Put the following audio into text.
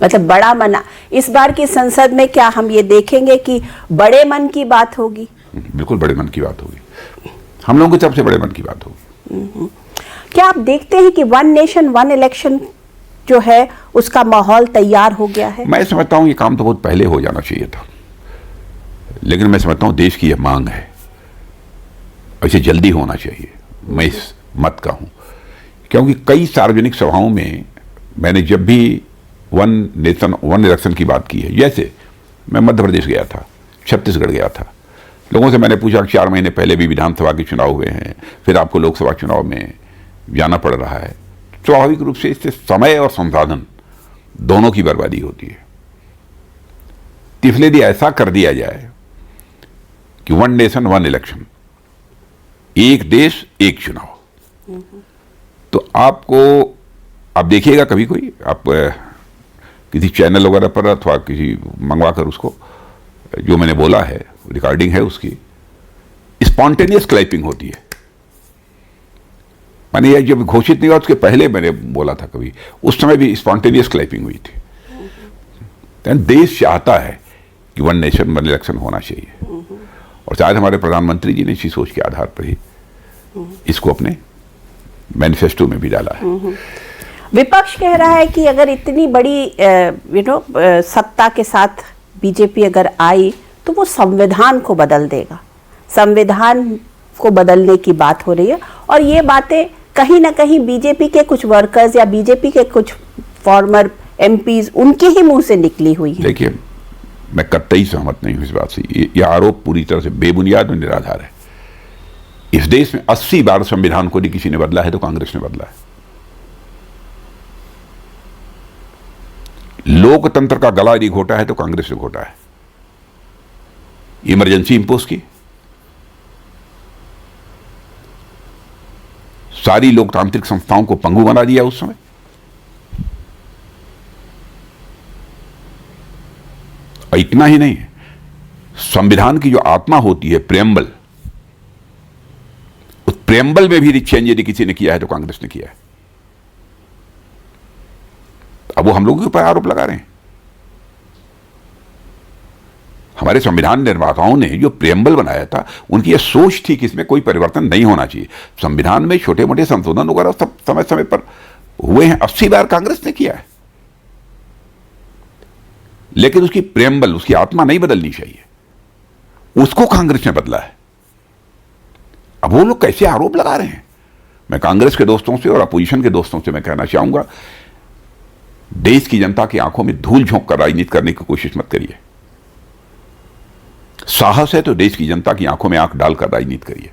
मतलब बड़ा मन इस बार की संसद में क्या हम ये देखेंगे कि बड़े मन की बात होगी? बिल्कुल बड़े मन की बात होगी, हम लोगों की तरफ से बड़े मन की बात होगी। क्या आप देखते हैं कि वन नेशन वन इलेक्शन जो है उसका माहौल तैयार हो गया है? मैं समझता हूं ये काम तो बहुत पहले हो जाना चाहिए था, लेकिन मैं समझता हूं देश की यह मांग है, इसे जल्दी होना चाहिए। मैं इस मत का हूं, क्योंकि कई सार्वजनिक सभाओं में मैंने जब भी वन नेशन वन इलेक्शन की बात की है, जैसे मैं मध्य प्रदेश गया था, छत्तीसगढ़ गया था, लोगों से मैंने पूछा कि 4 महीने पहले भी विधानसभा के चुनाव हुए हैं, फिर आपको लोकसभा चुनाव में जाना पड़ रहा है, स्वाभाविक रूप से इससे समय और संसाधन दोनों की बर्बादी होती है। इसलिए यदि ऐसा कर दिया जाए कि वन नेशन वन इलेक्शन, एक देश एक चुनाव, तो आपको आप देखिएगा कभी कोई आप किसी चैनल वगैरह पर अथवा किसी मंगवा कर उसको, जो मैंने बोला है रिकॉर्डिंग है उसकी, स्पॉन्टेनियस क्लैपिंग होती है। मैंने यह जब घोषित नहीं हुआ उसके पहले मैंने बोला था कभी, उस समय भी स्पॉन्टेनियस क्लैपिंग हुई थी। देश चाहता है कि वन नेशन वन इलेक्शन होना चाहिए, और शायद हमारे प्रधानमंत्री जी ने इसी सोच के आधार पर ही इसको अपने मैनिफेस्टो में भी डाला है। विपक्ष कह रहा है कि अगर इतनी बड़ी सत्ता के साथ बीजेपी अगर आई तो वो संविधान को बदल देगा, संविधान को बदलने की बात हो रही है, और ये बातें कहीं ना कहीं बीजेपी के कुछ वर्कर्स या बीजेपी के कुछ फॉर्मर एमपीज उनके ही मुंह से निकली हुई है। देखिए, मैं कतई सहमत नहीं हूं इस बात से, यह आरोप पूरी तरह से बेबुनियाद और निराधार है। इस देश में 80 बार संविधान को यदि किसी ने बदला है तो कांग्रेस ने बदला है। लोकतंत्र का गला यदि घोटा है तो कांग्रेस ने घोटा है। इमरजेंसी इंपोज की, सारी लोकतांत्रिक संस्थाओं को पंगु बना दिया उस समय। और इतना ही नहीं, संविधान की जो आत्मा होती है प्रेम्बल, उस प्रेम्बल में भी चेंज यदि किसी ने किया है तो कांग्रेस ने किया है। अब वो हम लोगों के ऊपर आरोप लगा रहे हैं। हमारे संविधान निर्माताओं ने जो प्रेम्बल बनाया था, उनकी यह सोच थी कि इसमें कोई परिवर्तन नहीं होना चाहिए। संविधान में छोटे मोटे संशोधन वगैरह सब समय समय पर हुए हैं, 80 बार कांग्रेस ने किया है, लेकिन उसकी प्रेम्बल, उसकी आत्मा नहीं बदलनी चाहिए, उसको कांग्रेस ने बदला है। अब वो लोग कैसे आरोप लगा रहे हैं? मैं कांग्रेस के दोस्तों से और अपोजिशन के दोस्तों से मैं कहना चाहूंगा, देश की जनता की आंखों में धूल झोंक कर राजनीति करने की कोशिश मत करिए। साहस है तो देश की जनता की आंखों में आंख डालकर राजनीति करिए।